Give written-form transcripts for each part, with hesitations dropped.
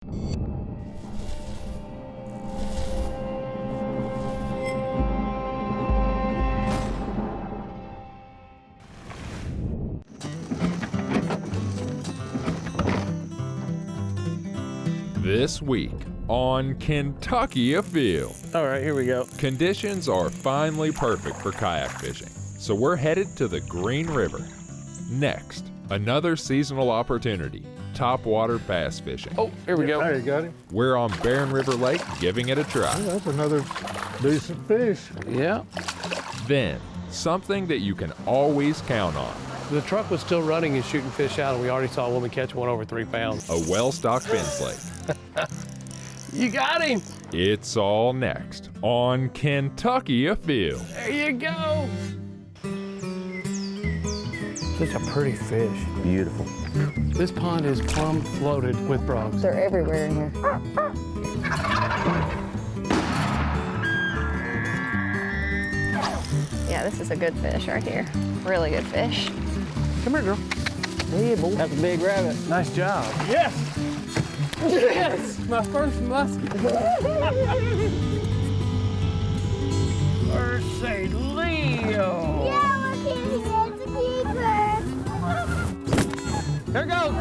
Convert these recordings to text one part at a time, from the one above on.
This week on Kentucky Afield. All right, here we go. Conditions are finally perfect for kayak fishing, so we're headed to the Green River. Next, another seasonal opportunity, topwater bass fishing. Oh, here we go. There you got him. We're on Barren River Lake giving it a try. Yeah, that's another decent fish. Yeah. Then, something that you can always count on, The truck was still running and shooting fish out, and we already saw a woman catch one over 3 pounds. a well-stocked fin slate. You got him. It's all next on Kentucky Afield. There you go. Such a pretty fish. Beautiful. This pond is plumb loaded with frogs. They're everywhere in here. Yeah, this is a good fish right here. Really good fish. Come here, girl. Yeah, boy. That's a big rabbit. Nice job. Yes! Yes! My first muskie. Mercy Leo. Yeah, look at it. It's a keeper. There it goes.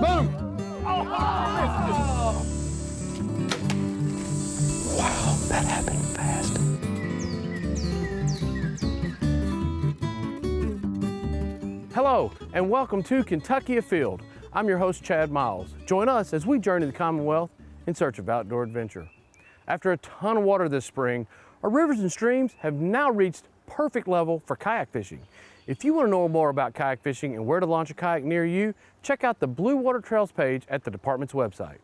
Boom. Wow, that happened fast. Hello, and welcome to Kentucky Afield. I'm your host, Chad Miles. Join us as we journey the Commonwealth in search of outdoor adventure. After a ton of water this spring, our rivers and streams have now reached perfect level for kayak fishing. If you want to know more about kayak fishing and where to launch a kayak near you, check out the Blue Water Trails page at the department's website.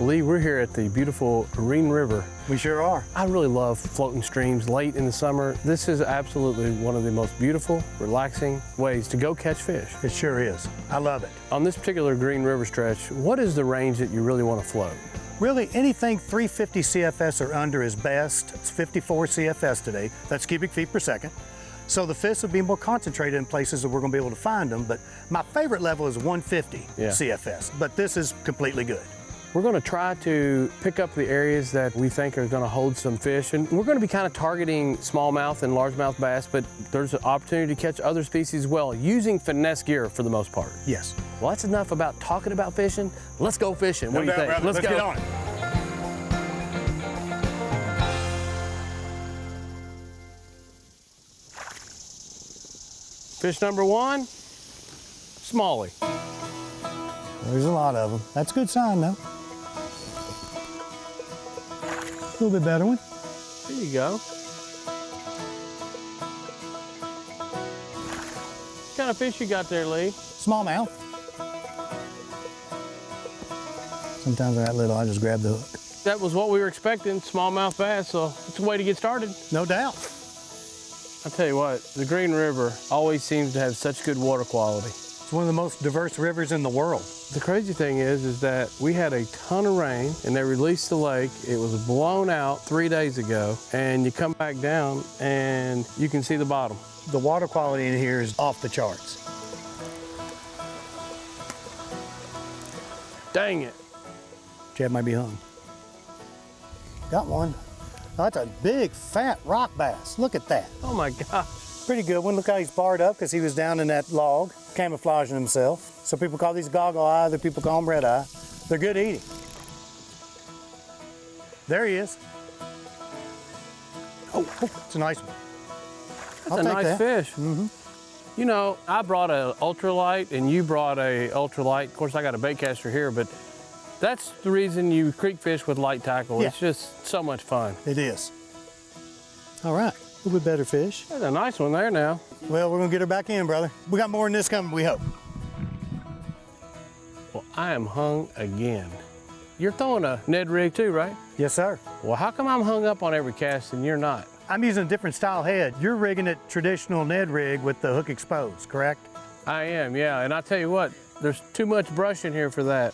Lee, we're here at the beautiful Green River. We sure are. I really love floating streams late in the summer. This is absolutely one of the most beautiful, relaxing ways to go catch fish. It sure is. I love it. On this particular Green River stretch, what is the range that you really want to float? Really, anything 350 CFS or under is best. It's 54 CFS today. That's cubic feet per second. So the fish will be more concentrated in places that we're going to be able to find them. But my favorite level is 150 CFS. But this is completely good. We're going to try to pick up the areas that we think are going to hold some fish, and we're going to be kind of targeting smallmouth and largemouth bass, but there's an opportunity to catch other species as well, using finesse gear for the most part. Yes. Well, that's enough about talking about fishing. Let's go fishing. What do you think? Brother. Let's go. get on it. Fish number one, smallie. There's a lot of them. That's a good sign, though. A little bit better one. There you go. What kind of fish you got there, Lee? Smallmouth. Sometimes they're that little, I just grab the hook. That was what we were expecting, smallmouth bass, so it's a way to get started. No doubt. I'll tell you what, the Green River always seems to have such good water quality. It's one of the most diverse rivers in the world. The crazy thing is that we had a ton of rain and they released the lake. It was blown out 3 days ago, and you come back down and you can see the bottom. The water quality in here is off the charts. Dang it. Chad might be hung. Got one. Oh, that's a big, fat rock bass. Look at that. Oh my gosh. Pretty good one. Look how he's barred up because he was down in that log, camouflaging himself. Some people call these goggle eye, other people call them red eye. They're good eating. There he is. Oh, it's a nice one. That's a nice fish. Mm-hmm. You know, I brought an ultralight and you brought a ultralight. Of course, I got a bait caster here, but that's the reason you creek fish with light tackle. Yeah. It's just so much fun. It is. All right, a little bit better fish. There's a nice one there now. Well, we're gonna get her back in, brother. We got more than this coming, we hope. Well, I am hung again. You're throwing a Ned rig too, right? Yes, sir. Well, how come I'm hung up on every cast and you're not? I'm using a different style head. You're rigging it traditional Ned rig with the hook exposed, correct? I am, yeah. And I tell you what, there's too much brush in here for that.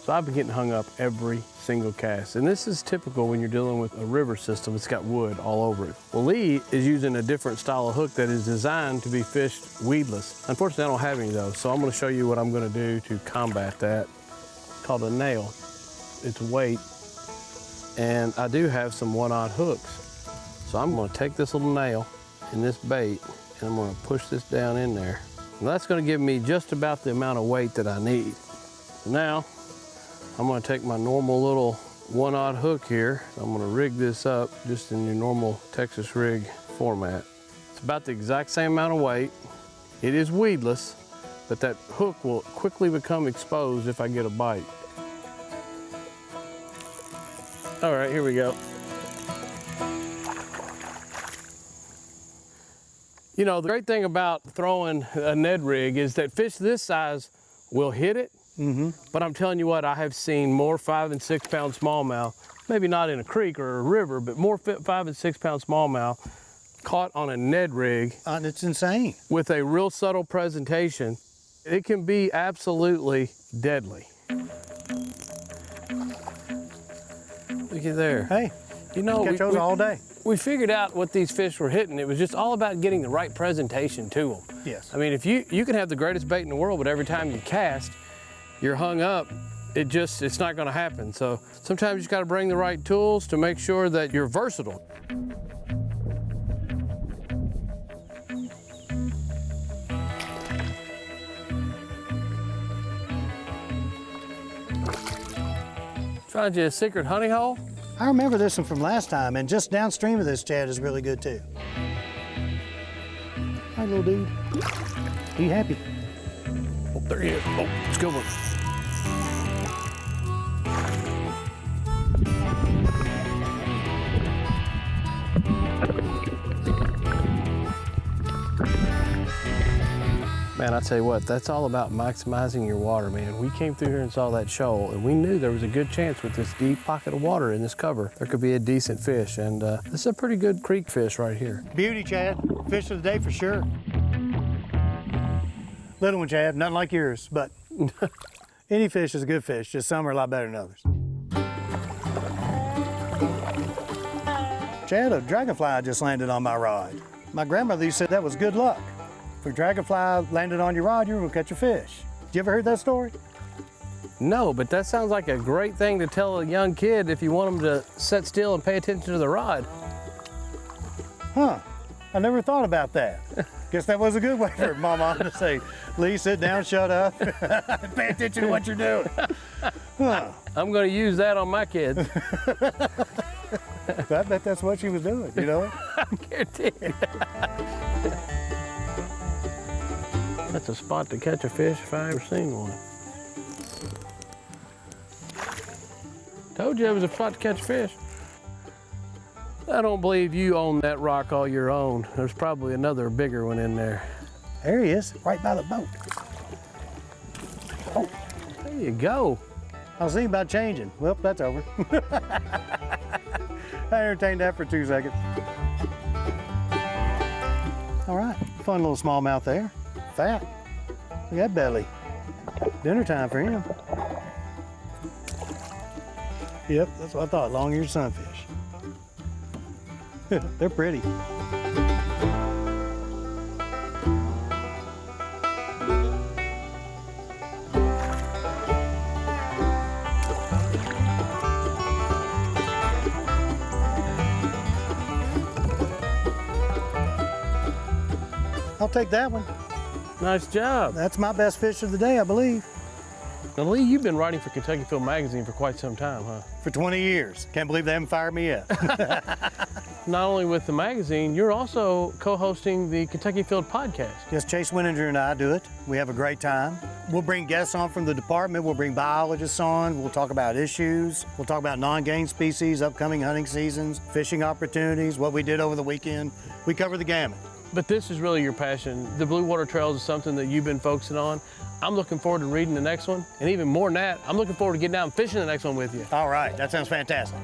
So I've been getting hung up every single cast. And this is typical when you're dealing with a river system. It's got wood all over it. Well, Lee is using a different style of hook that is designed to be fished weedless. Unfortunately, I don't have any of those, so I'm gonna show you what I'm gonna do to combat that. It's called a nail. It's weight. And I do have some 1/0 hooks. So I'm gonna take this little nail and this bait, and I'm gonna push this down in there. And that's gonna give me just about the amount of weight that I need. So now, I'm gonna take my normal little 1/0 hook here. I'm gonna rig this up just in your normal Texas rig format. It's about the exact same amount of weight. It is weedless, but that hook will quickly become exposed if I get a bite. All right, here we go. You know, the great thing about throwing a Ned rig is that fish this size will hit it. But I'm telling you what, I have seen more 5 and 6 pound smallmouth, maybe not in a creek or a river, but more 5 and 6 pound smallmouth caught on a Ned rig. And it's insane. With a real subtle presentation. It can be absolutely deadly. Look at there. Hey, you know, catch those all day. We figured out what these fish were hitting. It was just all about getting the right presentation to them. Yes. I mean, if you can have the greatest bait in the world, but every time you cast, you're hung up, it's not gonna happen. So sometimes you just gotta bring the right tools to make sure that you're versatile. Find you a secret honey hole? I remember this one from last time, and just downstream of this, Chad, is really good too. Hi, little dude. Be happy. Oh, there he is. Oh, it's a good one. Man, I tell you what, that's all about maximizing your water, man. We came through here and saw that shoal, and we knew there was a good chance with this deep pocket of water in this cover, there could be a decent fish, and this is a pretty good creek fish right here. Beauty, Chad. Fish of the day for sure. Little one, Chad, nothing like yours, but any fish is a good fish, just some are a lot better than others. Chad, a dragonfly just landed on my rod. My grandmother used to say that was good luck. If a dragonfly landed on your rod, you were gonna catch a fish. Did you ever heard that story? No, but that sounds like a great thing to tell a young kid if you want them to sit still and pay attention to the rod. Huh, I never thought about that. Guess that was a good way for Mama to say, Lee, sit down, shut up, pay attention to what you're doing. Huh. I'm gonna use that on my kids. I bet that's what she was doing, you know? I guarantee it. That's a spot to catch a fish if I ever seen one. Told you it was a spot to catch a fish. I don't believe you own that rock all your own. There's probably another bigger one in there. There he is, right by the boat. Oh, There you go. I was thinking about changing. Well, that's over. I entertained that for 2 seconds. All right, fun little smallmouth there. Fat. Look at that belly. Dinner time for him. Yep, that's what I thought, long-eared sunfish. They're pretty. I'll take that one. Nice job. That's my best fish of the day, I believe. Now, Lee, you've been writing for Kentucky Field Magazine for quite some time, huh? For 20 years. Can't believe they haven't fired me yet. Not only with the magazine, you're also co-hosting the Kentucky Field podcast. Yes, Chase Winninger and I do it. We have a great time. We'll bring guests on from the department. We'll bring biologists on. We'll talk about issues. We'll talk about non-game species, upcoming hunting seasons, fishing opportunities, what we did over the weekend. We cover the gamut. But this is really your passion. The Blue Water Trails is something that you've been focusing on. I'm looking forward to reading the next one. And even more than that, I'm looking forward to getting out and fishing the next one with you. All right, that sounds fantastic.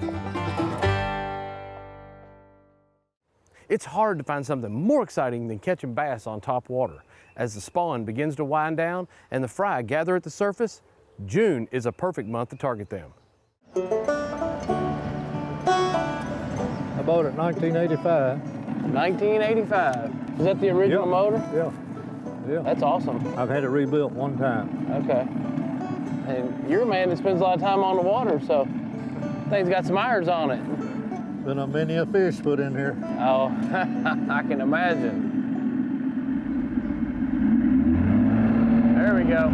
It's hard to find something more exciting than catching bass on top water. As the spawn begins to wind down and the fry gather at the surface, June is a perfect month to target them. I bought it in 1985. 1985. Is that the original motor? Yeah. That's awesome. I've had it rebuilt one time. Okay. And you're a man that spends a lot of time on the water, so thing's got some irons on it. Been a many a fish put in here. Oh, I can imagine. There we go.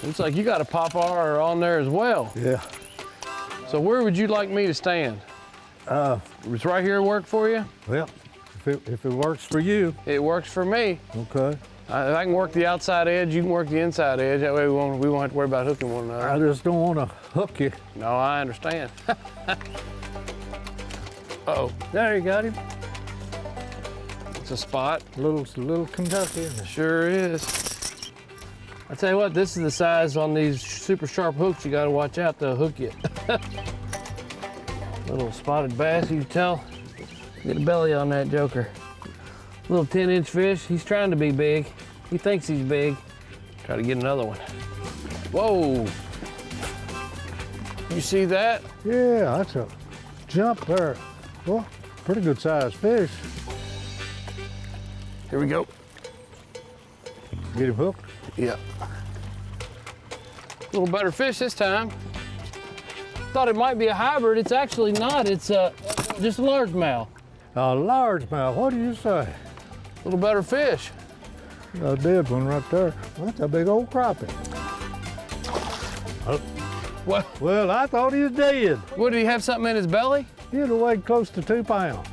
Looks like you got a Pop-R on there as well. Yeah. So where would you like me to stand? It's right here work for you? Well, if it works for you. It works for me. Okay. I can work the outside edge, you can work the inside edge. That way we won't have to worry about hooking one another. I just don't want to hook you. No, I understand. Uh-oh. There, you got him. It's a spot. Little Kentucky, isn't it? Sure is. I tell you what, this is the size on these super sharp hooks. You got to watch out, they'll hook you. Little spotted bass, you can tell. Get a belly on that joker. Little 10-inch fish. He's trying to be big. He thinks he's big. Try to get another one. Whoa! You see that? Yeah, that's a jump there. Well, pretty good sized fish. Here we go. Get him hooked? Yeah. A little better fish this time. Thought it might be a hybrid. It's actually not. It's just a largemouth. A largemouth, what do you say? A little better fish. A dead one right there. That's a big old crappie. Oh. What? Well, I thought he was dead. What, did he have something in his belly? He'd have weighed close to 2 pounds.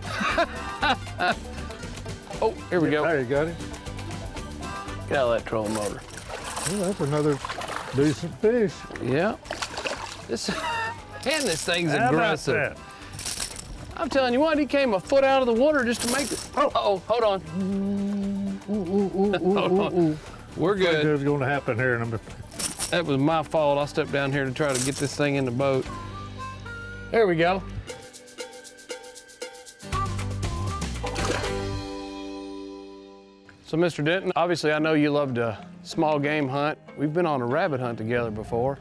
Oh, here we go. There you got him. Get out of that trolling motor. Well, that's another decent fish. Yeah. This this thing's How about aggressive. that? I'm telling you what, he came a foot out of the water just to make it. Oh, hold on. Hold on. We're good. What's going to happen here in a minute? That was my fault. I stepped down here to try to get this thing in the boat. There we go. So, Mr. Denton, obviously I know you love to small game hunt. We've been on a rabbit hunt together before.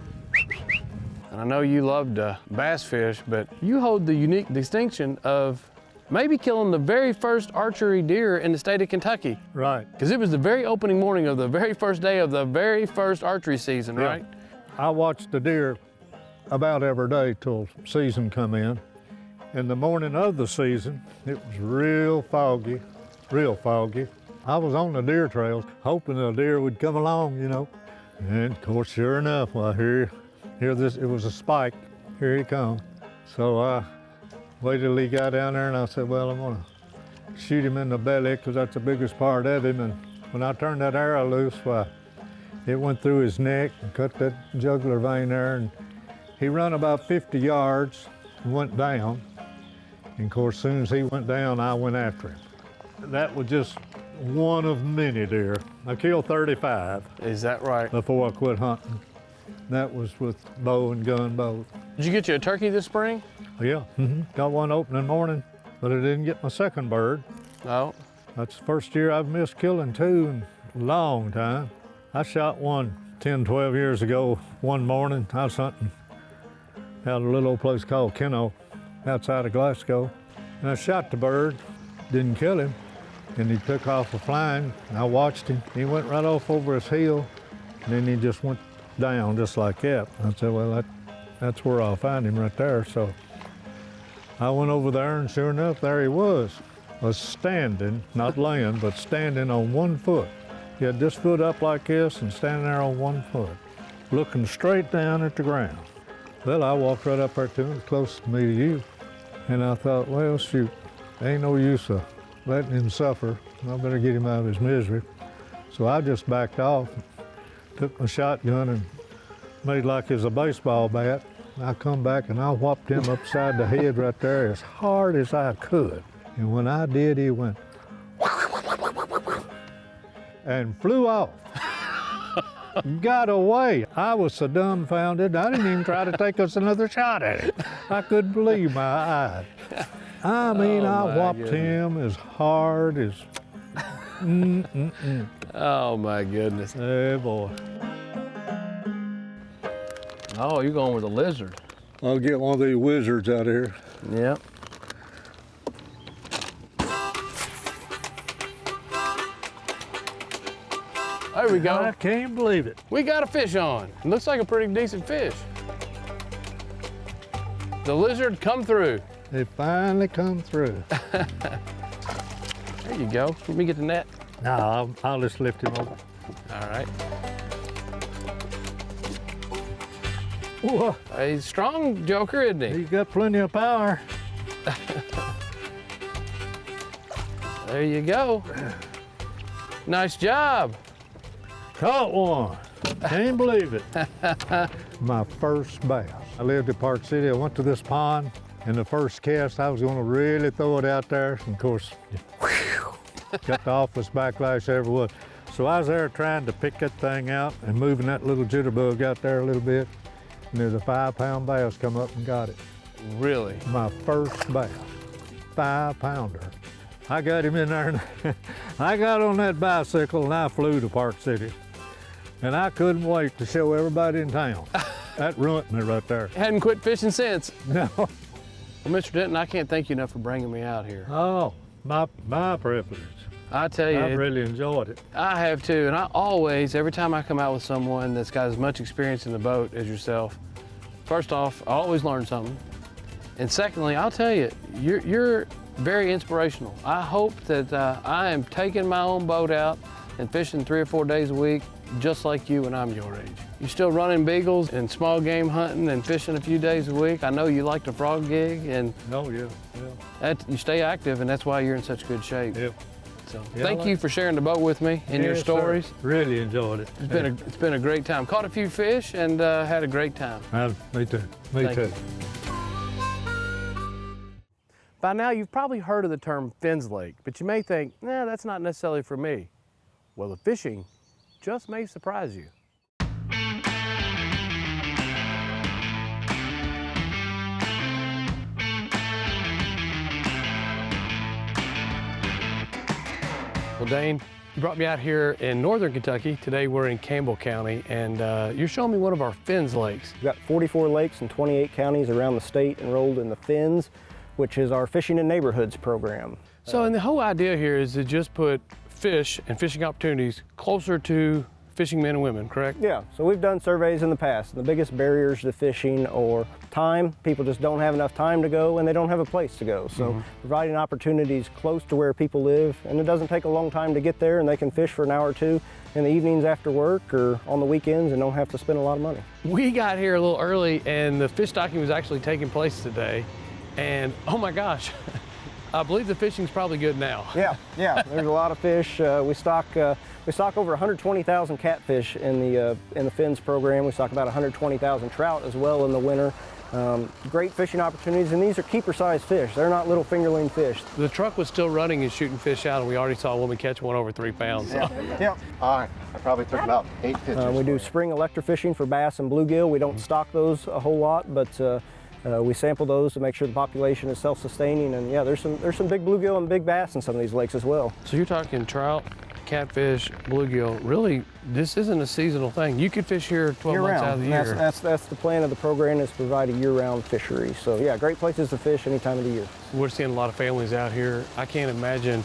And I know you love to bass fish, but you hold the unique distinction of maybe killing the very first archery deer in the state of Kentucky. Right. Because it was the very opening morning of the very first day of the very first archery season, Yeah. right? I watched the deer about every day till season come in. In the morning of the season, it was real foggy, real foggy. I was on the deer trails hoping a deer would come along, you know. And of course, sure enough, well, here this, it was a spike. Here he comes. So I waited till he got down there and I said, well, I'm gonna shoot him in the belly because that's the biggest part of him. And when I turned that arrow loose, well, it went through his neck and cut that jugular vein there. And he run about 50 yards and went down. And of course, as soon as he went down, I went after him. That was just one of many deer. I killed 35 Is that right? before I quit hunting. That was with bow and gun both. Did you get you a turkey this spring? Yeah, got one opening morning, but I didn't get my second bird. No. That's the first year I've missed killing two in a long time. I shot one 10, 12 years ago one morning. I was hunting out a little old place called Keno outside of Glasgow. And I shot the bird, didn't kill him, and he took off flying. I watched him. He went right off over his heel, and then he just went down just like that. I said, well, that's where I'll find him right there. So I went over there, and sure enough, there he was standing, not laying, but standing on one foot. He had this foot up like this and standing there on one foot, looking straight down at the ground. Well, I walked right up there to him, close to me to you, and I thought, well, shoot, ain't no use of letting him suffer. I better get him out of his misery. So I just backed off, took my shotgun and made like it was a baseball bat. I come back and I whopped him upside the head right there as hard as I could. And when I did, he went and flew off. Got away. I was so dumbfounded, I didn't even try to take us another shot at it. I couldn't believe my eyes. I mean, I whopped him as hard as Oh my goodness. Hey, boy. Oh, you're going with a lizard. I'll get one of these wizards out of here. Yep. There we go. I can't believe it. We got a fish on. It looks like a pretty decent fish. The lizard come through. It finally come through. There you go. Let me get the net. No, I'll just lift him over. All right. Whoa, He's a strong joker, isn't he? he's got plenty of power. There you go. Nice job. Caught one. Can't believe it. My first bass. I lived in Park City. I went to this pond, and the first cast, I was going to really throw it out there. And of course, got the office backlash everywhere. So I was there trying to pick that thing out and moving that little jitterbug out there a little bit. And there's a 5-pound bass come up and got it. Really? My first bass, 5-pounder. I got him in there, and I got on that bicycle and I flew to Park City. And I couldn't wait to show everybody in town. That ruined me right there. Hadn't quit fishing since. No. Well, Mr. Denton, I can't thank you enough for bringing me out here. Oh, my privilege. I tell you, I've really enjoyed it. I have too, and I always, every time I come out with someone that's got as much experience in the boat as yourself, first off, I always learn something. And secondly, I'll tell you, you're very inspirational. I hope that I am taking my own boat out and fishing 3 or 4 days a week, just like you when I'm your age. You're still running beagles and small game hunting and fishing a few days a week. I know you like the frog gig, and Oh, yeah. you stay active, and that's why you're in such good shape. Yeah. So Yeah, thank I you like- for sharing the boat with me and your Yes, sir. stories. Really enjoyed it. It's been a great time. Caught a few fish and had a great time. Me too. Me Thank too. you. By now, you've probably heard of the term Fins Lake, but you may think, nah, that's not necessarily for me. Well, the fishing just may surprise you. Well, Dane, you brought me out here in northern Kentucky. Today we're in Campbell County, and you're showing me one of our Fins Lakes. We've got 44 lakes in 28 counties around the state enrolled in the Fins, which is our Fishing in Neighborhoods program. So, and the whole idea here is to just put fish and fishing opportunities closer to fishing men and women, correct? Yeah, so we've done surveys in the past. The biggest barriers to fishing are time. People just don't have enough time to go, and they don't have a place to go. So providing opportunities close to where people live, and it doesn't take a long time to get there, and they can fish for an hour or two in the evenings after work or on the weekends and don't have to spend a lot of money. We got here a little early, and the fish stocking was actually taking place today. And oh my gosh, I believe the fishing's probably good now. Yeah, there's a lot of fish. We stock over 120,000 catfish in the Fins program. We stock about 120,000 trout as well in the winter. Great fishing opportunities, and these are keeper-sized fish. They're not little fingerling fish. The truck was still running and shooting fish out, and we already saw a woman catch one over 3 pounds. So. Yeah. I probably took about 8 pictures. We do spring electrofishing for bass and bluegill. We don't stock those a whole lot, but we sample those to make sure the population is self-sustaining. And yeah, there's some big bluegill and big bass in some of these lakes as well. So you're talking trout, catfish, bluegill. Really, this isn't a seasonal thing. You could fish here 12 months out of the year. That's the plan of the program, is to provide a year-round fishery. So yeah, great places to fish any time of the year. We're seeing a lot of families out here. I can't imagine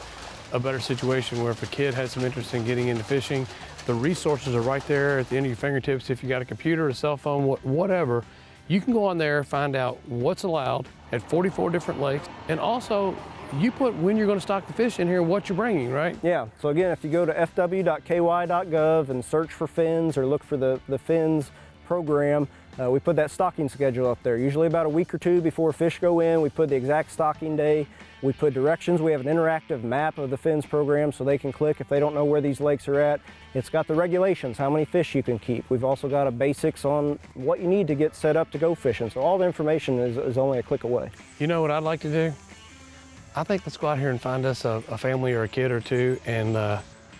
a better situation where if a kid has some interest in getting into fishing, the resources are right there at the end of your fingertips. If you got a computer, a cell phone, whatever, you can go on there, find out what's allowed at 44 different lakes, and also you put when you're going to stock the fish in here, what you're bringing, right? Yeah, so again, if you go to fw.ky.gov and search for fins or look for the fins program, we put that stocking schedule up there. Usually about a week or two before fish go in, we put the exact stocking day. We put directions. We have an interactive map of the Fins program so they can click if they don't know where these lakes are at. It's got the regulations, how many fish you can keep. We've also got a basics on what you need to get set up to go fishing. So all the information is only a click away. You know what I'd like to do? I think let's go out here and find us a family or a kid or two, and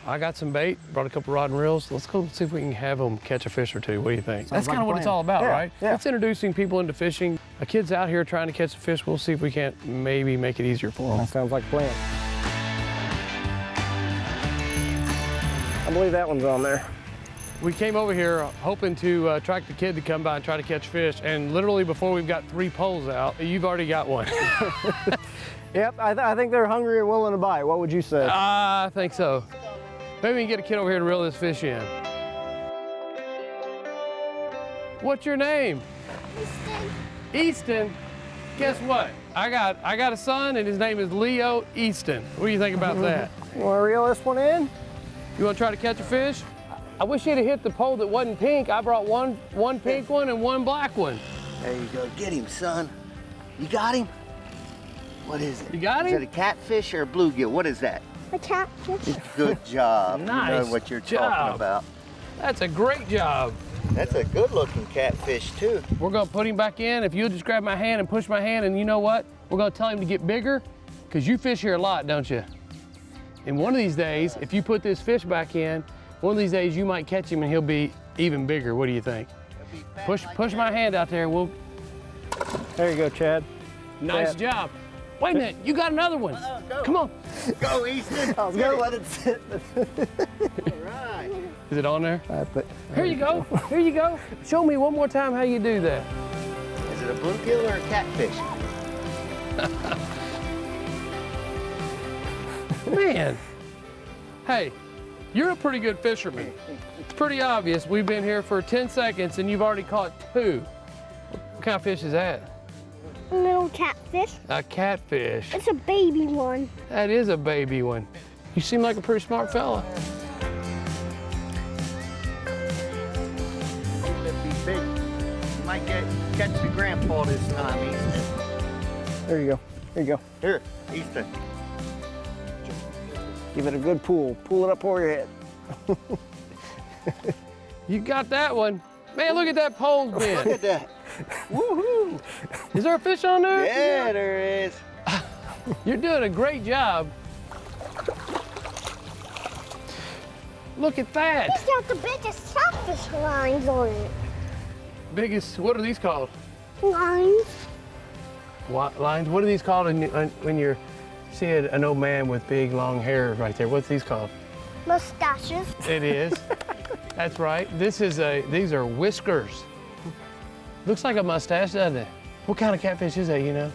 I got some bait, brought a couple rod and reels. Let's go see if we can have them catch a fish or two. What do you think? That's kind of what it's all about, right? Yeah. It's introducing people into fishing. A kid's out here trying to catch a fish. We'll see if we can't maybe make it easier for them. That sounds like a plan. believe that one's on there. We came over here hoping to attract the kid to come by and try to catch fish, and literally before we've got 3 poles out, you've already got one. Yep, I think they're hungry and willing to bite. What would you say? I think so. Maybe we can get a kid over here to reel this fish in. What's your name? Easton. Easton. Guess what? I got a son and his name is Leo Easton. What do you think about that? You want to reel this one in? You want to try to catch a fish? I wish you'd have hit the pole that wasn't pink. I brought one pink one and one black one. There you go. Get him, son. You got him? What is it? You got him? Is it a catfish or a bluegill? What is that? A catfish. Good job. Nice You know what you're job. talking about. That's a great job. That's a good-looking catfish, too. We're gonna put him back in. If you'll just grab my hand and push my hand, and you know what? We're gonna tell him to get bigger, because you fish here a lot, don't you? And one of these days, if you put this fish back in, one of these days you might catch him and he'll be even bigger. What do you think? Push my hand out there and we'll... There you go, Chad. Nice job. Wait a minute, you got another one. Go. Come on. Go, Easton. I was gonna let it sit. All right. Is it on there? But Here you go, here you go. Show me one more time how you do that. Is it a bluegill or a catfish? Man, hey, you're a pretty good fisherman. It's pretty obvious. We've been here for 10 seconds and you've already caught 2. What kind of fish is that? A little catfish. A catfish. It's a baby one. That is a baby one. You seem like a pretty smart fella. It'd be big. You might catch the grandpa this time, Easton. there you go. There you go. Here, Easton. Give it a good pull. Pull it up over your head. You got that one. Man, look at that pole's Look bend. at that. Woohoo! Is there a fish on there? Yeah, there is. You're doing a great job. Look at that. It's got the biggest catfish lines on it. Biggest, what are these called? Lines. Lines? What are these called when you're seeing an old man with big long hair right there? What's these called? Mustaches. It is. That's right. These are whiskers. Looks like a mustache, doesn't it? What kind of catfish is that, you know?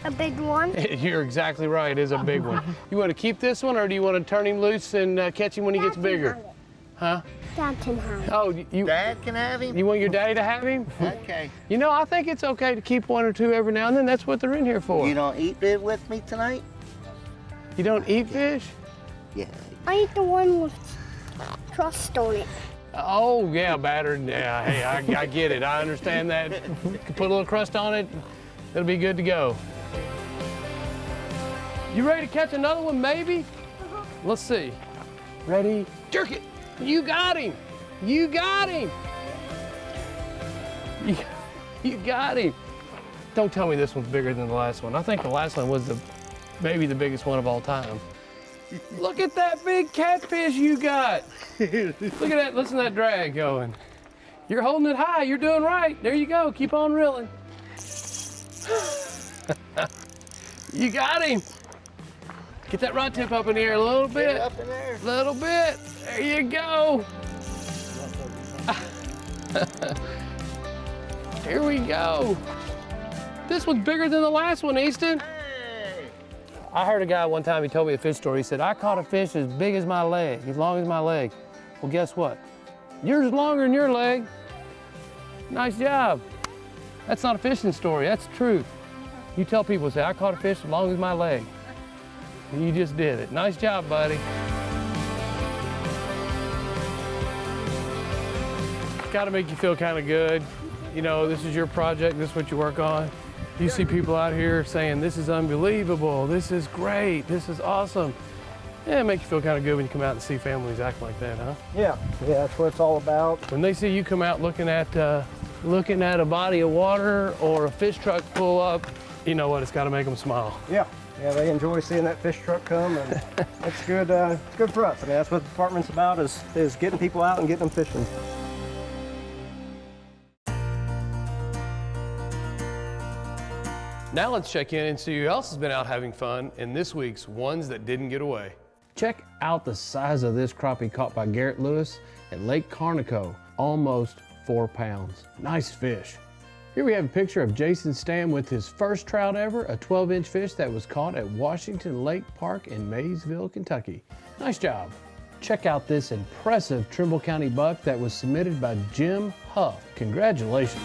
A big one. You're exactly right, it is a big one. You want to keep this one, or do you want to turn him loose and catch him when he gets bigger? Huh? Dad can have it. Oh, Dad can have him? you want your daddy to have him? Okay. You know, I think it's okay to keep 1 or 2 every now and then. That's what they're in here for. You don't eat it with me tonight? You don't eat fish? Yeah. I eat the one with crust on it. Oh, yeah, battered. Yeah, hey, I get it. I understand that. Put a little crust on it, it'll be good to go. You ready to catch another one, maybe? Let's see. Ready? Jerk it. You got him. You got him. You got him. Don't tell me this one's bigger than the last one. I think the last one was maybe the biggest one of all time. Look at that big catfish you got. Look at that, listen to that drag going. You're holding it high, you're doing right. There you go, keep on reeling. You got him. Get that rod tip up in the air a little bit. Get it up in there. Little bit, there you go. Here we go. This one's bigger than the last one, Easton. Hey. I heard a guy one time, he told me a fish story. He said, I caught a fish as big as my leg, as long as my leg. Well, guess what? Yours is longer than your leg. Nice job. That's not a fishing story, that's the truth. You tell people, say, I caught a fish as long as my leg. And you just did it. Nice job, buddy. Gotta make you feel kind of good. You know, this is your project, this is what you work on. You see people out here saying, this is unbelievable, this is great, this is awesome. Yeah, it makes you feel kind of good when you come out and see families act like that, huh? Yeah, that's what it's all about. When they see you come out looking at a body of water or a fish truck pull up, you know what, it's gotta make them smile. Yeah, they enjoy seeing that fish truck come, and it's good for us. I mean, that's what the department's about, is getting people out and getting them fishing. Now let's check in and see who else has been out having fun in this week's Ones That Didn't Get Away. Check out the size of this crappie caught by Garrett Lewis at Lake Carnico, almost 4 pounds. Nice fish. Here we have a picture of Jason Stam with his first trout ever, a 12-inch fish that was caught at Washington Lake Park in Maysville, Kentucky. Nice job. Check out this impressive Trimble County buck that was submitted by Jim Huff. Congratulations.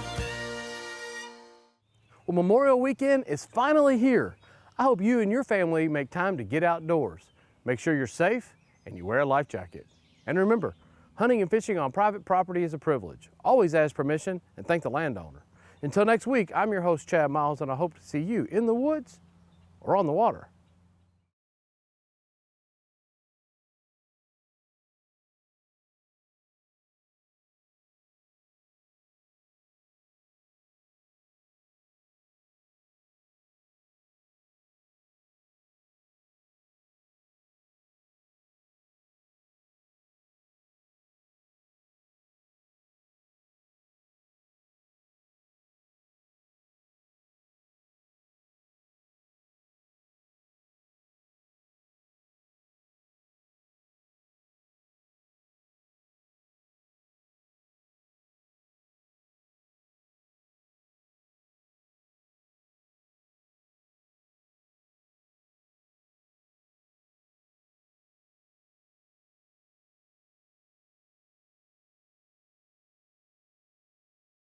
Well, Memorial Weekend is finally here. I hope you and your family make time to get outdoors. Make sure you're safe and you wear a life jacket. And remember, hunting and fishing on private property is a privilege. Always ask permission and thank the landowner. Until next week, I'm your host, Chad Miles, and I hope to see you in the woods or on the water.